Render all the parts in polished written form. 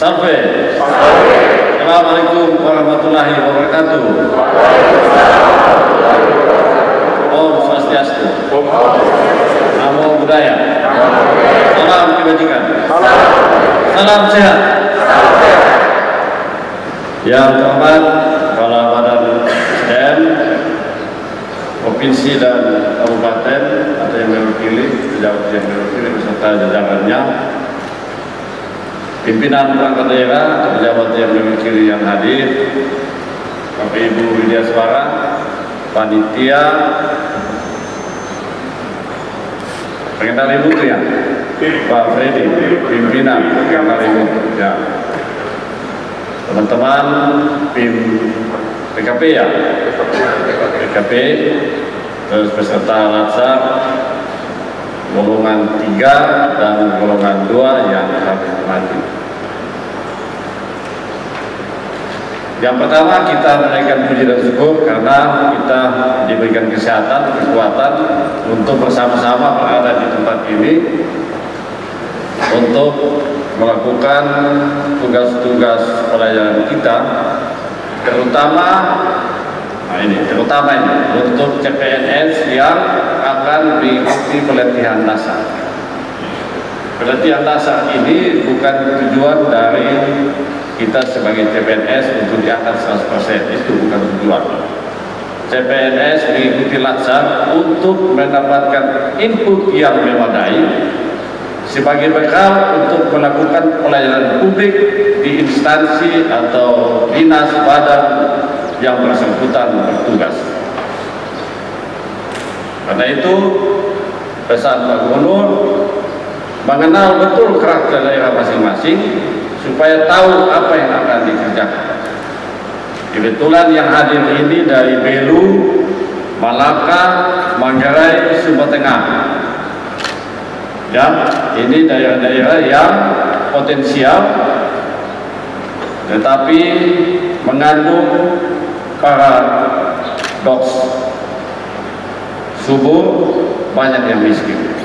Sampai. Assalamualaikum warahmatullahi wabarakatuh. Om Swastiastu. Namo Buddhaya. Salam kebajikan. Salam sehat. Yang terhormat Kepala Badan SDM Provinsi dan Kabupaten atau yang mewakili, pejabat yang mewakili beserta jajarannya, pimpinan perangkat daerah atau pejabat yang mewakili yang hadir, Bapak Ibu Widya Suara, panitia, pengendali mutu ya, Pak Freddy, pimpinan pengendali mutu ya, teman-teman PKP ya, PKP, terus peserta latsar golongan 3 dan golongan 2 yang kami hormati. Yang pertama, kita menaikkan puji dan syukur karena kita diberikan kesehatan, kekuatan untuk bersama-sama berada di tempat ini untuk melakukan tugas-tugas pelayanan kita, terutama untuk CPNS yang akan diikuti pelatihan dasar. Pelatihan dasar ini bukan tujuan dari kita sebagai CPNS untuk diangkat 100%, itu bukan tujuan. CPNS mengikuti latsar untuk mendapatkan input yang memadai sebagai bekal untuk melakukan pelayanan publik di instansi atau dinas badan yang bersangkutan bertugas. Karena itu pesan Pak Gubernur mengenal betul karakter daerah masing-masing supaya tahu apa yang akan dikerjakan. Kebetulan yang hadir ini dari Belu, Malaka, Manggarai, Sumba Tengah. Ya, ini daerah-daerah yang potensial tetapi mengandung paradoks subur, banyak yang miskin.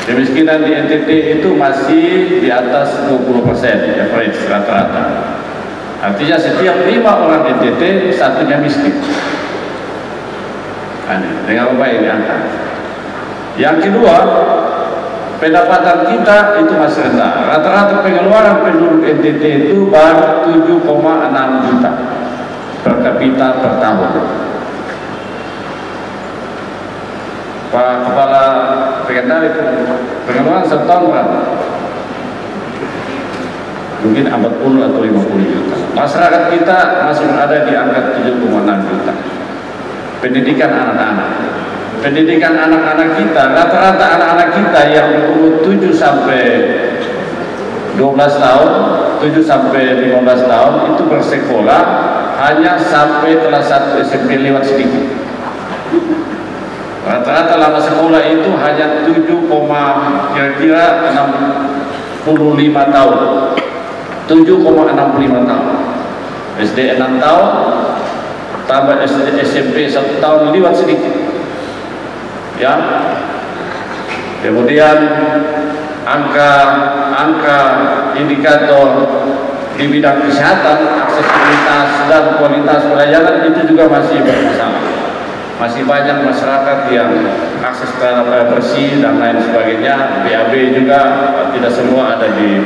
Kemiskinan di NTT itu masih di atas 20%, average rata-rata. Artinya setiap 5 orang NTT satunya miskin. Dengan apa ini angka? Yang kedua, pendapatan kita itu masih rendah. Rata-rata pengeluaran penduduk NTT itu baru 7,6 juta per kapita per tahun. Pak Kepala Pengendali pengeluaran setahun berapa? Mungkin 40 atau 50 juta. Masyarakat kita masih berada di angka 7,6 juta. Pendidikan anak-anak. Pendidikan anak-anak kita, rata-rata anak-anak kita yang berumur 7 sampai 12 tahun, 7 sampai 15 tahun itu bersekolah hanya sampai kelas 1 SMP lewat sedikit. Rata-rata lama sekolah itu hanya 7, kira-kira 65 tahun. 7,65 tahun. SD 6 tahun, tambah SMP 1 tahun lewat sedikit. Ya, kemudian angka indikator di bidang kesehatan, aksesibilitas dan kualitas pelayanan itu juga masih bermasalah. Masih banyak masyarakat yang akses terhadap bersih dan lain sebagainya, BAB juga tidak semua ada di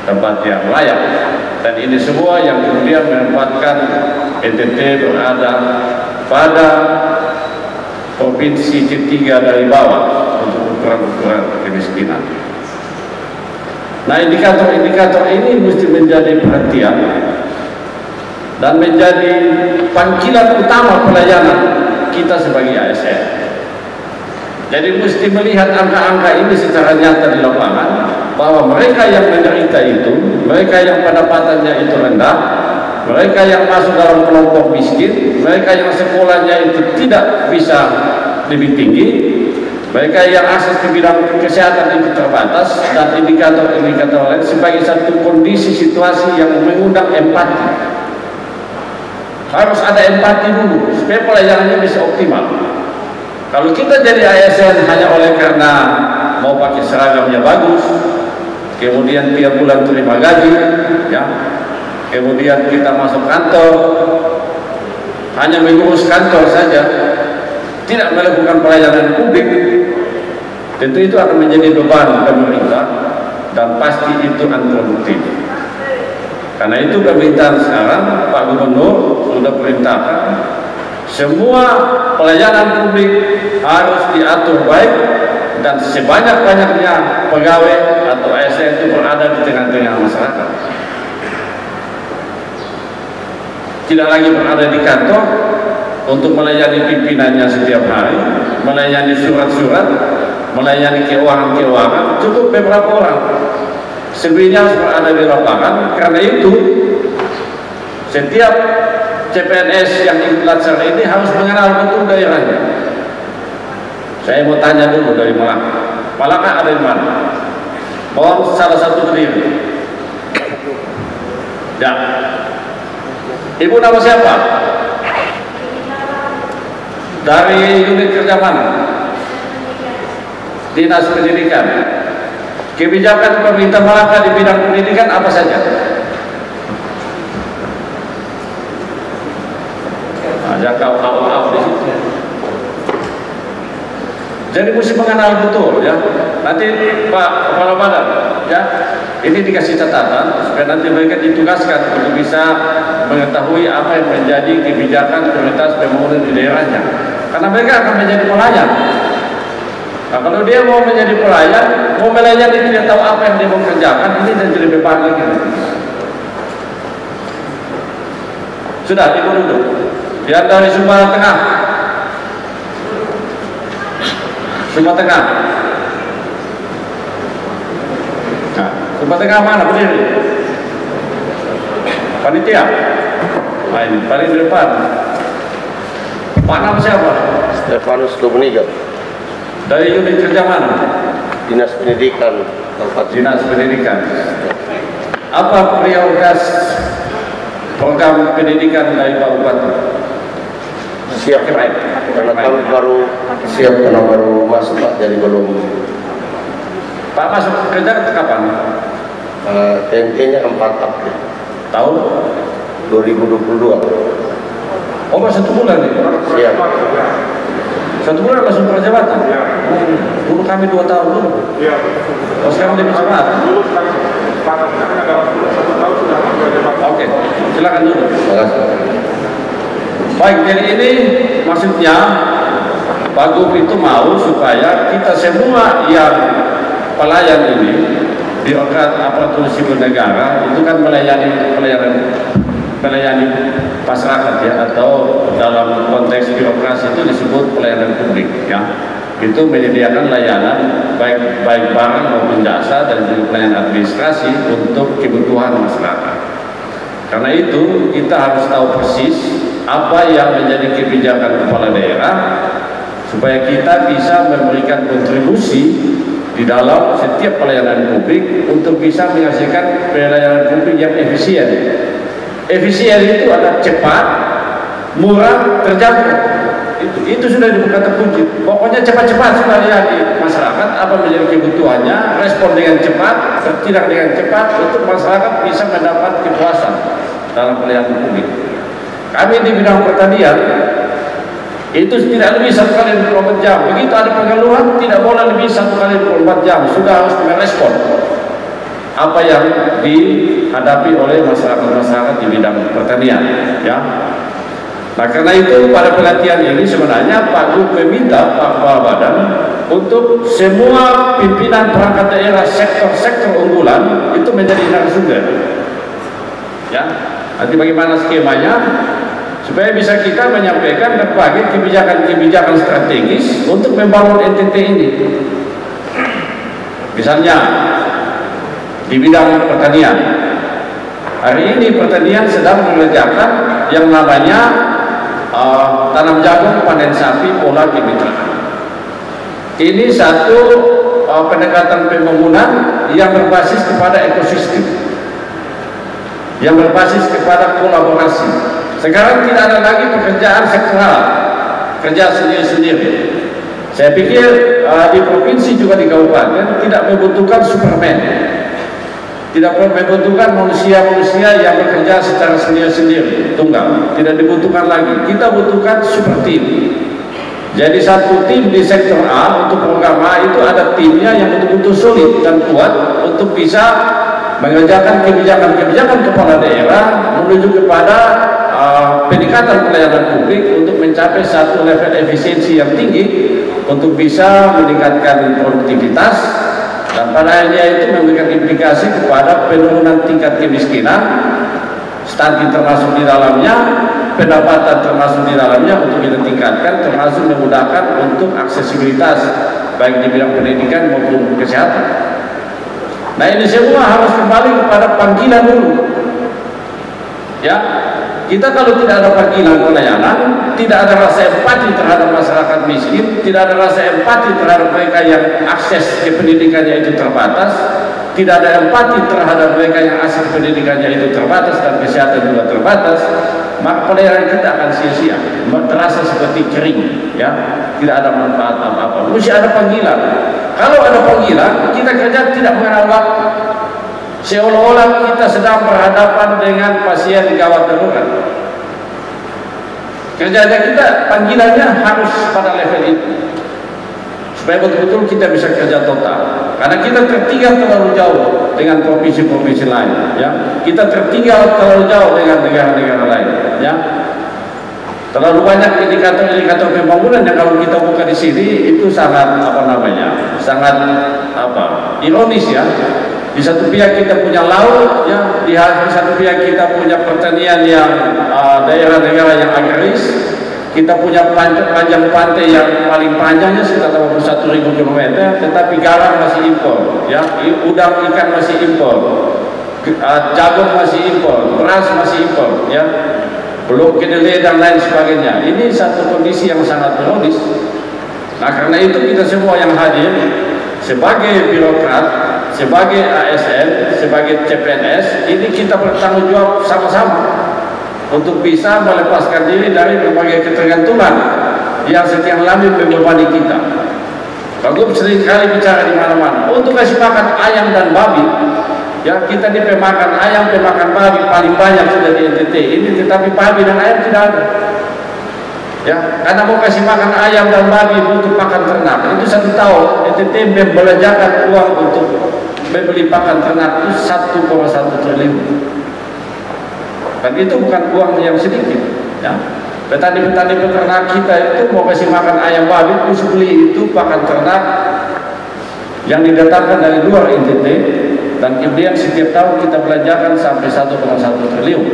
tempat yang layak. Dan ini semua yang kemudian menempatkan NTT berada pada provinsi ketiga dari bawah untuk ukuran kemiskinan. Nah, indikator-indikator ini mesti menjadi perhatian dan menjadi panggilan utama pelayanan kita sebagai ASN. Jadi mesti melihat angka-angka ini secara nyata di lapangan bahwa mereka yang menderita itu, mereka yang pendapatannya itu rendah, mereka yang masuk dalam kelompok miskin, mereka yang sekolahnya itu tidak bisa lebih tinggi, mereka yang akses ke bidang kesehatan itu terbatas, dan indikator-indikator lain sebagai satu kondisi situasi yang mengundang empati. Harus ada empati dulu supaya pelayanannya bisa optimal. Kalau kita jadi ASN hanya oleh karena mau pakai seragamnya bagus, kemudian tiap bulan terima gaji, ya, kemudian kita masuk kantor, hanya mengurus kantor saja, tidak melakukan pelayanan publik, tentu itu akan menjadi beban pemerintah dan pasti itu unproduktif. Karena itu pemerintahan sekarang, Pak Gubernur sudah perintahkan semua pelayanan publik harus diatur baik dan sebanyak-banyaknya pegawai atau ASN itu berada di tengah-tengah masyarakat. Tidak lagi berada di kantor untuk melayani pimpinannya setiap hari, melayani surat-surat, melayani keuangan-keuangan, cukup beberapa orang. Selebihnya harus berada di lapangan. Karena itu setiap CPNS yang ikut laksana ini harus mengenal betul daerahnya. Saya mau tanya dulu dari Malaka. Malaka ada di mana? Mohon salah satu berdiri. Ya. Ibu nama siapa? Dari unit kerja mana? Dinas Pendidikan. Kebijakan pemerintah Malaka di bidang pendidikan apa saja? Ada kau di situ. Jadi mesti mengenal betul, ya. Nanti Pak Kepala Badan, ya, ini dikasih catatan supaya nanti mereka ditugaskan untuk bisa mengetahui apa yang menjadi kebijakan prioritas pembangunan di daerahnya. Karena mereka akan menjadi pelayan. Nah, kalau dia mau menjadi pelayan, mau melayani tidak tahu apa yang dia mau kerjakan, ini jadi beban lagi. Sudah, ibu duduk. Dia dari Sumatera Tengah. Sumatera Tengah. Nah, Sumatera Tengah mana berdiri? Panitia. Nah, ini paling di depan. Pak nama siapa? Stefanus Lubuniga. Dari unit kerja mana? Dinas Pendidikan Kabupaten. Dinas Pendidikan. Apa prioritas program pendidikan dari Pak Bupati? Siap, karena kami baru siap, karena baru masuk Pak, jadi belum. Pak masuk kerja kapan? TNT-nya 4 April Tahun 2022. Oh, baru 1 bulan nih? Siap. 1 bulan langsung berjabatan? Dulu kami 2 tahun dulu. Oh, sekarang lebih cepat? Oke, silakan dulu. Terima kasih. Baik, jadi ini maksudnya Pak Gub itu mau supaya kita semua yang pelayan ini di aparatur sipil negara itu kan melayani masyarakat, ya, atau dalam konteks birokrasi itu disebut pelayanan publik, ya. Itu menyediakan layanan baik barang maupun jasa dan juga pelayanan administrasi untuk kebutuhan masyarakat. Karena itu kita harus tahu persis apa yang menjadi kebijakan kepala daerah supaya kita bisa memberikan kontribusi di dalam setiap pelayanan publik untuk bisa menghasilkan pelayanan publik yang efisien. Efisien itu adalah cepat, murah, terjangkau. Itu sudah dibuka terkunci. Pokoknya cepat-cepat sudah lihat di masyarakat apa menjadi kebutuhannya, respon dengan cepat, bertindak dengan cepat untuk masyarakat bisa mendapat kepuasan dalam pelayanan publik. Kami di bidang pertanian itu tidak lebih 1 kali 24 jam. Begitu ada pengeluhan tidak boleh lebih 1 kali 24 jam. Sudah harus merespon apa yang dihadapi oleh masyarakat di bidang pertanian, ya. Nah, karena itu pada pelatihan ini sebenarnya Pak Gub meminta Pak Kepala Badan untuk semua pimpinan perangkat daerah sektor-sektor unggulan itu menjadi narasumber, ya. Nanti bagaimana skemanya supaya bisa kita menyampaikan berbagai kebijakan-kebijakan strategis untuk membangun NTT ini. Misalnya di bidang pertanian, hari ini pertanian sedang mengerjakan yang namanya tanam jagung, panen sapi, pola kemitraan. Ini satu pendekatan pembangunan yang berbasis kepada ekosistem, yang berbasis kepada kolaborasi. Sekarang tidak ada lagi pekerjaan sektoral, kerja sendiri-sendiri. Saya pikir di provinsi juga di kabupaten tidak membutuhkan Superman. Tidak membutuhkan manusia-manusia yang bekerja secara sendiri-sendiri, tunggal. Tidak dibutuhkan lagi. Kita butuhkan super team. Jadi satu tim di sektor A untuk program A itu ada timnya yang betul-betul solid dan kuat untuk bisa mengerjakan kebijakan-kebijakan kepala daerah menuju kepada peningkatan pelayanan publik untuk mencapai satu level efisiensi yang tinggi untuk bisa meningkatkan produktivitas dan pada akhirnya itu memberikan implikasi kepada penurunan tingkat kemiskinan, stunting termasuk di dalamnya, pendapatan termasuk di dalamnya untuk kita tingkatkan, termasuk memudahkan untuk aksesibilitas baik di bidang pendidikan maupun kesehatan. Nah ini semua harus kembali kepada panggilan dulu. Ya, kita kalau tidak ada panggilan pelayanan, tidak ada rasa empati terhadap masyarakat miskin, tidak ada rasa empati terhadap mereka yang akses ke pendidikannya itu terbatas, tidak ada empati terhadap mereka yang akses pendidikannya itu terbatas dan kesehatan juga terbatas, maka pelayanan kita akan sia-sia, terasa seperti kering, ya, tidak ada manfaat apa-apa. Mesti ada panggilan. Kalau ada panggilan, kita kerja tidak mengenal waktu. Seolah-olah kita sedang berhadapan dengan pasien gawat darurat. Kerjanya kita, panggilannya harus pada level itu, supaya betul-betul kita bisa kerja total. Karena kita tertinggal terlalu jauh dengan provinsi-provinsi lain, ya. Kita tertinggal terlalu jauh dengan negara-negara lain, ya. Terlalu banyak indikator-indikator pembangunan yang kalau kita buka di sini itu sangat sangat ironis, ya. Di satu pihak kita punya laut, ya, di satu pihak kita punya pertanian yang daerah-daerah yang agraris, kita punya panjang pantai yang paling panjangnya sekitar 81.000 km, tetapi garam masih impor, ya, udang ikan masih impor, jagung masih impor, beras masih impor, ya, belum kedelai dan lain sebagainya. Ini satu kondisi yang sangat ironis. Nah karena itu kita semua yang hadir sebagai birokrat, sebagai ASN, sebagai CPNS, ini kita bertanggung jawab sama-sama untuk bisa melepaskan diri dari berbagai ketergantungan yang sekian lama membebani kita. Aku sering kali bicara di mana-mana untuk kasih makan ayam dan babi, ya, kita di pemakan ayam, pemakan babi paling banyak sudah di NTT ini, tetapi babi dan ayam tidak ada. Ya, karena mau kasih makan ayam dan babi untuk pakan ternak itu 1 tahun NTT membelanjakan uang untuk membeli pakan ternak itu 1,1 triliun. Dan itu bukan uang yang sedikit, ya. Petani-petani peternak kita itu mau kasih makan ayam babi terus beli itu pakan ternak yang didatangkan dari luar NTT, dan kemudian setiap tahun kita belanjakan sampai 1,1 triliun.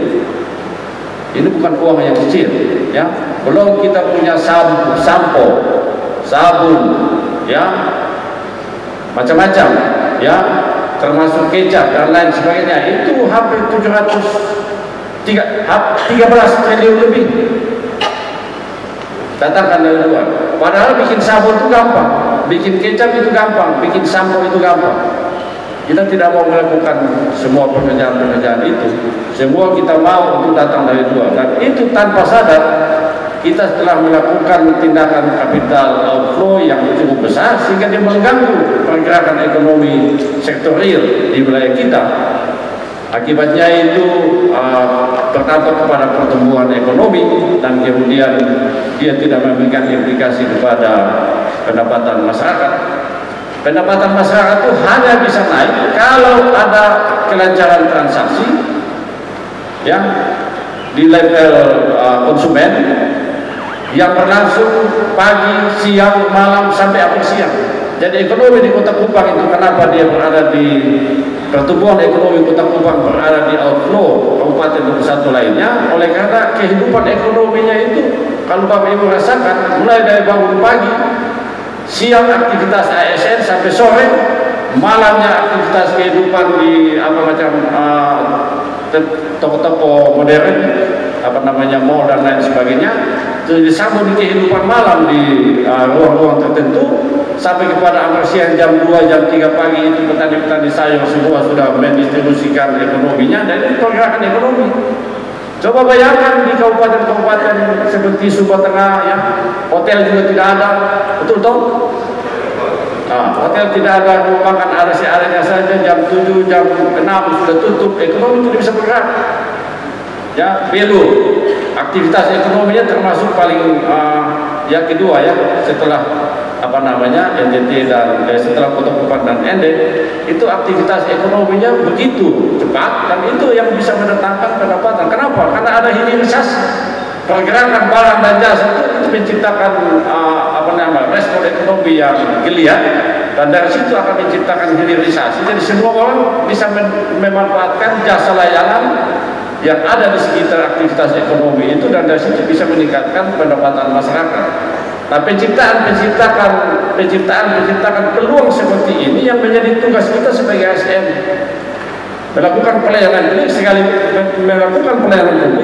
Ini bukan uang yang kecil, ya. Belum kita punya sampo, sabun, ya, macam-macam, ya, termasuk kecap dan lain sebagainya. Itu hampir 13 triliun lebih datangkan dari luar. Padahal bikin sabun itu gampang, bikin kecap itu gampang, bikin sampo itu gampang. Kita tidak mau melakukan semua pekerjaan-pekerjaan itu. Semua kita mau untuk datang dari luar, dan itu tanpa sadar kita telah melakukan tindakan capital outflow yang cukup besar sehingga dia mengganggu pergerakan ekonomi sektor real di wilayah kita. Akibatnya itu berdampak kepada pertumbuhan ekonomi dan kemudian dia tidak memberikan implikasi kepada pendapatan masyarakat. Pendapatan masyarakat itu hanya bisa naik kalau ada kelancaran transaksi, ya, di level konsumen yang berlangsung pagi, siang, malam sampai akhir siang. Jadi ekonomi di Kota Kupang itu kenapa dia berada di pertumbuhan ekonomi Kota Kupang berada di outflow kabupaten satu lainnya, oleh karena kehidupan ekonominya itu kalau Bapak Ibu rasakan mulai dari bangun pagi, siang aktivitas ASN sampai sore, malamnya aktivitas kehidupan di toko-toko modern, mall dan lain sebagainya, itu disambung di kehidupan malam di ruang-ruang tertentu sampai kepada akhir siang jam 2, jam 3 pagi itu petani-petani sayur semua sudah mendistribusikan ekonominya, dan itu pergerakan ekonomi. Coba bayangkan di kabupaten-kabupaten seperti Sumba Tengah, ya, hotel juga tidak ada, betul toh? Hotel tidak ada rumah makan area-area saja, jam 7, jam 6 sudah tutup, ekonomi tidak bisa bergerak. Ya, Belu, aktivitas ekonominya termasuk paling yang kedua ya, setelah NTT dan setelah Kota Kupang dan ND, itu aktivitas ekonominya begitu cepat dan itu yang bisa mendatangkan pendapatan. Kenapa? Karena ada hilirisasi. Pergerakan barang dan jasa itu menciptakan respon ekonomi yang geliat, dan dari situ akan menciptakan hilirisasi. Jadi semua orang bisa memanfaatkan jasa layanan yang ada di sekitar aktivitas ekonomi itu, dan dari situ bisa meningkatkan pendapatan masyarakat. Nah, penciptaan peluang seperti ini yang menjadi tugas kita sebagai ASN. Melakukan pelayanan publik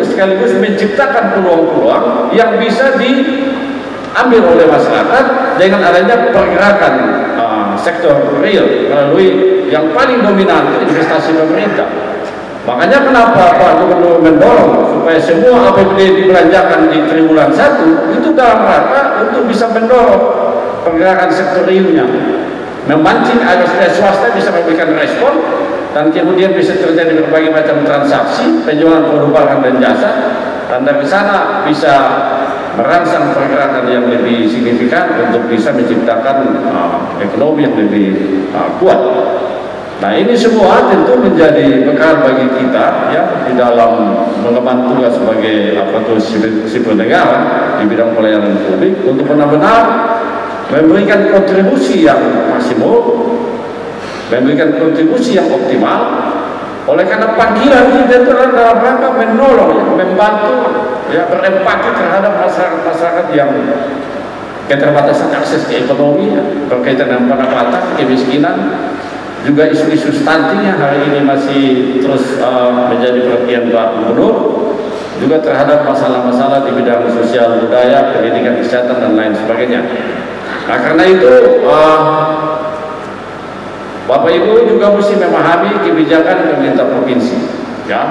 sekaligus menciptakan peluang-peluang yang bisa diambil oleh masyarakat dengan adanya pergerakan sektor real melalui yang paling dominan itu investasi pemerintah. Makanya kenapa Pak Gubernur mendorong supaya semua APBD dibelanjakan di triwulan 1 itu dalam rangka untuk bisa mendorong pergerakan sektor realnya, memancing agar swasta bisa memberikan respon, dan kemudian bisa terjadi berbagai macam transaksi penjualan produk barang dan jasa, dan dari sana bisa merangsang pergerakan yang lebih signifikan untuk bisa menciptakan ekonomi yang lebih kuat. Nah, ini semua tentu menjadi bekal bagi kita ya di dalam mengemban tugas sebagai aparatur sipil negara di bidang pelayanan publik untuk benar-benar memberikan kontribusi yang maksimum, memberikan kontribusi yang optimal. Oleh karena panggilan kita itu dalam rangka menolong, ya, membantu, ya, berempati terhadap masyarakat yang keterbatasan akses ke ekonomi, ya, berkaitan dengan pendapatan, kemiskinan, juga isu-isu stunting yang hari ini masih terus menjadi perhatian Pak Gubernur, juga terhadap masalah-masalah di bidang sosial, budaya, pendidikan, kesehatan, dan lain sebagainya. Nah, karena itu Bapak Ibu juga mesti memahami kebijakan pemerintah provinsi. Ya,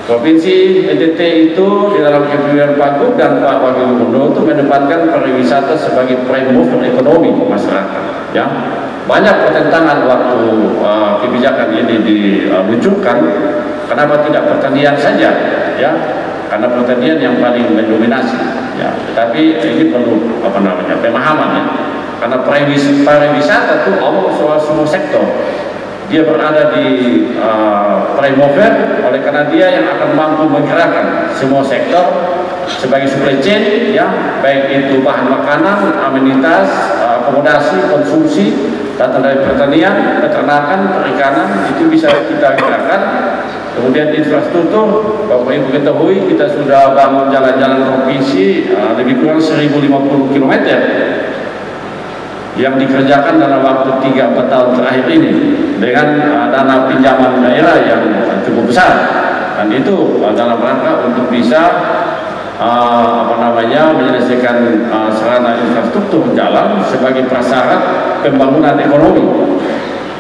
provinsi NTT itu di dalam kepemimpinan Pak Gub dan Pak Wakil Gubernur itu menempatkan pariwisata sebagai prime mover ekonomi masyarakat. Ya, banyak pertentangan waktu kebijakan ini diluncurkan. Kenapa tidak pertanian saja? Ya, karena pertanian yang paling mendominasi. Ya, tetapi ini perlu pemahaman ya. Karena pariwisata itu soal semua sektor, dia berada di prime mover, oleh karena dia yang akan mampu menggerakkan semua sektor sebagai supply chain, ya, baik itu bahan makanan, amenitas, akomodasi, konsumsi, datang dari pertanian, peternakan, perikanan, itu bisa kita gerakkan. Kemudian infrastruktur, Bapak Ibu ketahui kita sudah bangun jalan-jalan provinsi lebih kurang 1050 km yang dikerjakan dalam waktu 3-4 tahun terakhir ini dengan dana pinjaman daerah yang cukup besar, dan itu dalam rangka untuk bisa menyelesaikan sarana infrastruktur jalan sebagai prasyarat pembangunan ekonomi.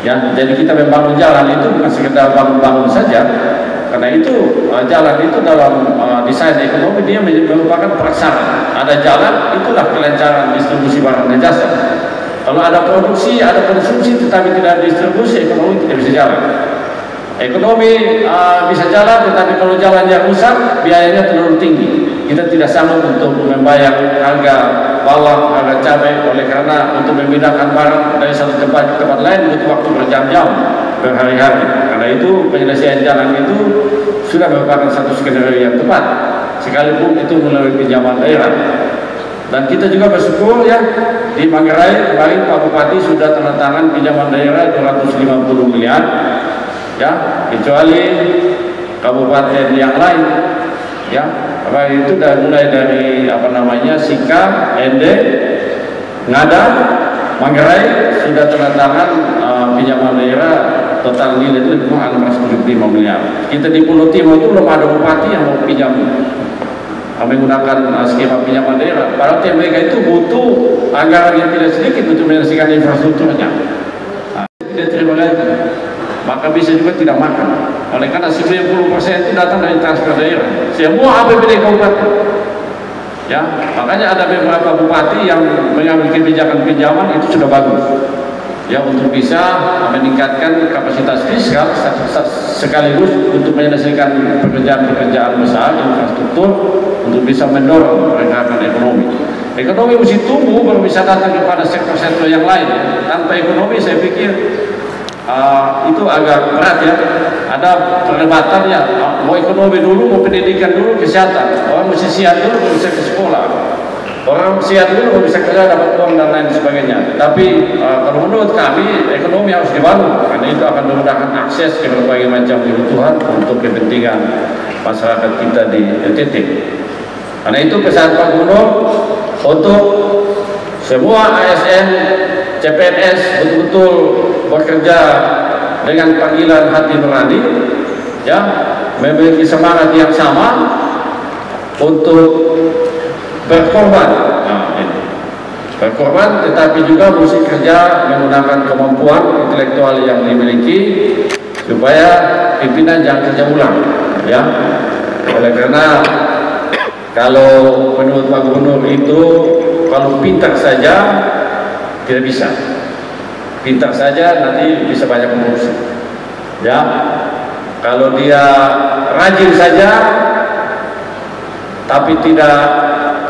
Ya, jadi kita membangun jalan itu bukan sekedar bangun-bangun saja, karena itu jalan itu dalam desain ekonomi dia merupakan prasyarat. Ada jalan, itulah kelancaran distribusi barang dan jasa. Kalau ada produksi, ada konsumsi, tetapi tidak distribusi, ekonomi tidak bisa jalan. Ekonomi bisa jalan, tetapi kalau jalannya rusak, biayanya terlalu tinggi. Kita tidak sanggup untuk membayar harga bawang, harga cabai, oleh karena untuk memindahkan barang dari satu tempat ke tempat lain butuh waktu berjam-jam, berhari-hari. Karena itu penyelesaian jalan itu sudah merupakan satu skenario yang tepat, sekalipun itu melalui pinjaman daerah. Dan kita juga bersyukur ya, di Manggarai kemarin Pak Bupati sudah tanda tangan pinjaman daerah 250 miliar, ya, kecuali kabupaten yang lain, ya, itu mulai dari Sika, Ende, Ngada, Manggarai sudah tanda tangan pinjaman daerah total nilai itu lebih kurang 675 miliar. Kita di Pulau Timur itu belum ada bupati yang mau pinjam menggunakan skema pinjaman daerah. Padahal mereka itu butuh anggaran yang tidak sedikit untuk menyelesaikan infrastrukturnya. Nah, tidak terima lagi, maka bisa juga tidak makan. Oleh karena 90% itu datang dari transfer daerah, semua APBD kabupaten. Ya, makanya ada beberapa bupati yang mengambil kebijakan pinjaman itu sudah bagus. ya untuk bisa meningkatkan kapasitas fiskal sekaligus untuk menyelesaikan pekerjaan-pekerjaan besar infrastruktur untuk bisa mendorong pergerakan ekonomi. Ekonomi mesti tumbuh baru bisa datang kepada sektor-sektor yang lain. Tanpa ekonomi saya pikir itu agak berat ya. Ada perdebatan ya, mau ekonomi dulu, mau pendidikan dulu, kesehatan. Orang mesti siap dulu baru bisa ke sekolah. Orang siap dulu baru bisa kerja, dapat uang dan lain sebagainya. Tapi kalau menurut kami ekonomi harus dibangun karena itu akan memudahkan akses ke berbagai macam kebutuhan untuk kepentingan masyarakat kita di NTT. Karena itu pesan Pak Gubernur untuk semua ASN, CPNS betul-betul bekerja dengan panggilan hati nurani, ya, memiliki semangat yang sama untuk berkorban. Nah, ini. Berkorban, tetapi juga mesti kerja menggunakan kemampuan intelektual yang dimiliki supaya pimpinan jangan kerja ulang, ya. Oleh karena kalau menurut Pak Gubernur itu kalau pintar saja tidak bisa. Pintar saja nanti bisa banyak mengurusi. Ya, kalau dia rajin saja, tapi tidak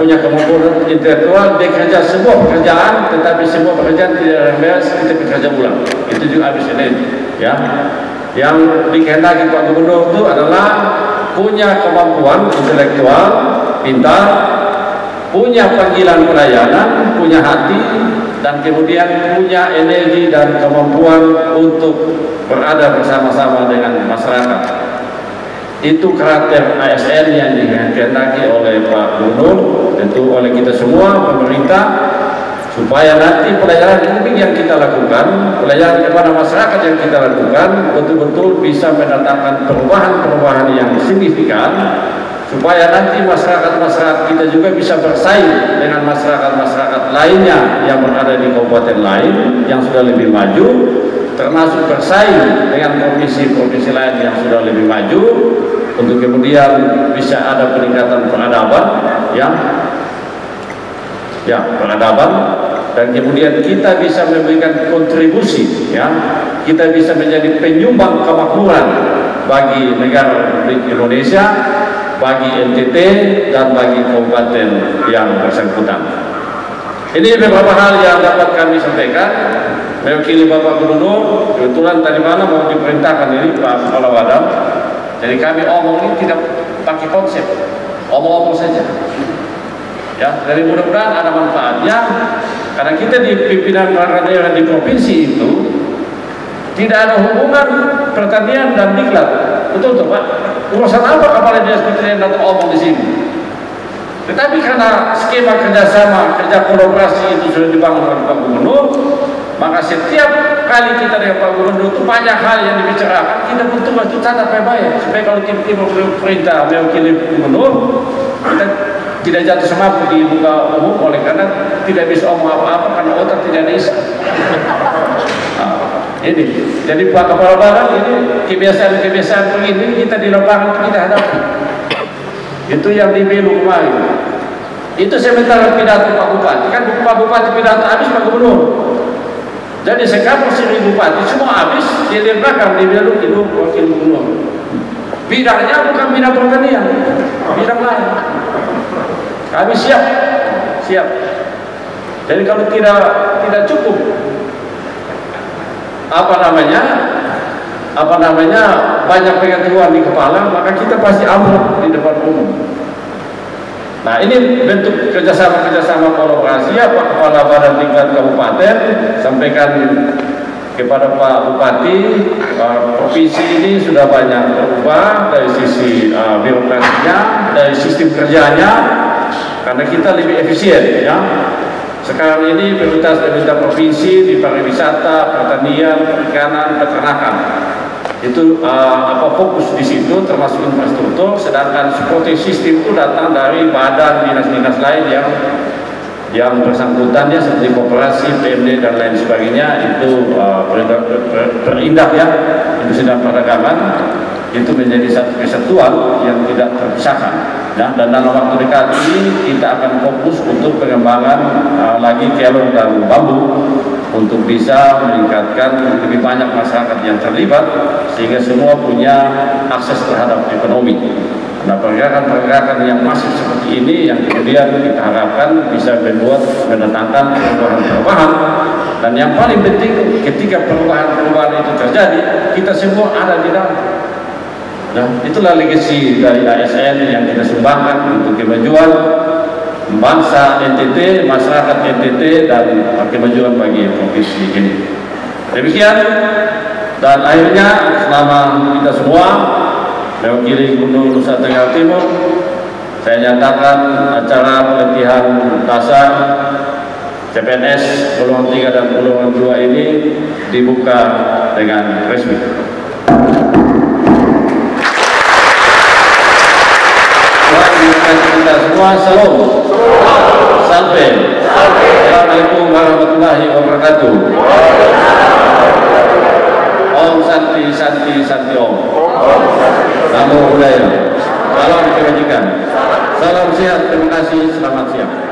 punya kemampuan intelektual, dia kerja semua pekerjaan, tetapi semua pekerjaan tidak beres, kita bekerja ulang. Itu juga habis ini. Ya, yang dikehendaki Pak Gubernur itu adalah punya kemampuan intelektual, pintar, punya panggilan pelayanan, punya hati, dan kemudian punya energi dan kemampuan untuk berada bersama-sama dengan masyarakat. Itu karakter ASN yang dikehendaki oleh Pak Gubernur, tentu oleh kita semua, pemerintah, supaya nanti pelayanan publik yang kita lakukan, pelayanan kepada masyarakat yang kita lakukan, betul-betul bisa mendatangkan perubahan-perubahan yang signifikan, supaya nanti masyarakat-masyarakat kita juga bisa bersaing dengan masyarakat-masyarakat lainnya yang berada di kabupaten lain yang sudah lebih maju, termasuk bersaing dengan provinsi-provinsi lain yang sudah lebih maju, untuk kemudian bisa ada peningkatan peradaban, peradaban, dan kemudian kita bisa memberikan kontribusi, ya, kita bisa menjadi penyumbang kemakmuran bagi negara Republik Indonesia, bagi NTT dan bagi kabupaten yang bersangkutan. Ini beberapa hal yang dapat kami sampaikan mewakili Bapak Gubernur. Kebetulan tadi malam mau diperintahkan ini Pak Kepala Badan. Jadi kami omong ini tidak pakai konsep, omong-omong saja. Ya, dari mudah-mudahan ada manfaatnya. Karena kita di pimpinan daerah di provinsi itu tidak ada hubungan pertanian dan diklat. Betul Pak? Urusan apa kepala dinas pertanian datang omong di sini? Tetapi karena skema kerjasama, kerja kolaborasi itu sudah dibangun oleh Pak Gubernur, maka setiap kali kita dengan Pak Gubernur itu banyak hal yang dibicarakan, kita betul itu catat baik-baik supaya kalau tiba-tiba perintah mewakili Gubernur, kita tidak jatuh semaput di muka umum, oleh karena tidak bisa omong apa-apa karena otak tidak ada isi. Ini, jadi Pak Kepala Badan ini kebiasaan-kebiasaan begini kita di lapangan kita hadapi. Itu yang di Belu kemarin. Itu sementara pidato Pak Bupati, kan Pak Bupati pidato habis Pak Gubernur. Jadi sekarang 1.000 bupati semua habis, dia di belakang di Belu itu wakil gubernur. Bidangnya bukan bidang pertanian, bidang lain. Kami siap. Jadi kalau tidak cukup banyak pengetahuan di kepala, maka kita pasti ambruk di depan umum. Nah, ini bentuk kerjasama kolaborasi ya Pak Kepala Badan tingkat kabupaten, sampaikan kepada Pak Bupati, provinsi ini sudah banyak berubah dari sisi birokrasinya, dari sistem kerjanya, karena kita lebih efisien, ya. Sekarang ini prioritas provinsi di pariwisata, pertanian, perikanan, peternakan. Itu fokus di situ termasuk infrastruktur, sedangkan supporting system itu datang dari badan dinas-dinas lain yang bersangkutannya seperti koperasi, PMD dan lain sebagainya. Itu berindak ya, industri dan perdagangan itu menjadi satu kesatuan yang tidak terpisahkan. Dan dalam waktu dekat ini kita akan fokus untuk pengembangan lagi kelor dan bambu untuk bisa meningkatkan lebih banyak masyarakat yang terlibat sehingga semua punya akses terhadap ekonomi. Nah, pergerakan-pergerakan yang masif seperti ini yang kemudian kita harapkan bisa mendatangkan perubahan-perubahan, dan yang paling penting ketika perubahan-perubahan itu terjadi kita semua ada di dalam. Nah, itulah legasi dari ASN yang kita sumbangkan untuk kemajuan bangsa NTT, masyarakat NTT, dan kemajuan bagi provinsi ini. Demikian, dan akhirnya selama kita semua mewakili Gubernur Nusa Tenggara Timur, saya nyatakan acara pelatihan dasar CPNS golongan 3 dan golongan 2 ini dibuka dengan resmi. Kita semua salam. Sampai. Assalamualaikum warahmatullahi wabarakatuh. Om Santi Santi Santi Om. Namo Buddhaya. Salam kebajikan. Salam sehat. Terima kasih. Selamat siang.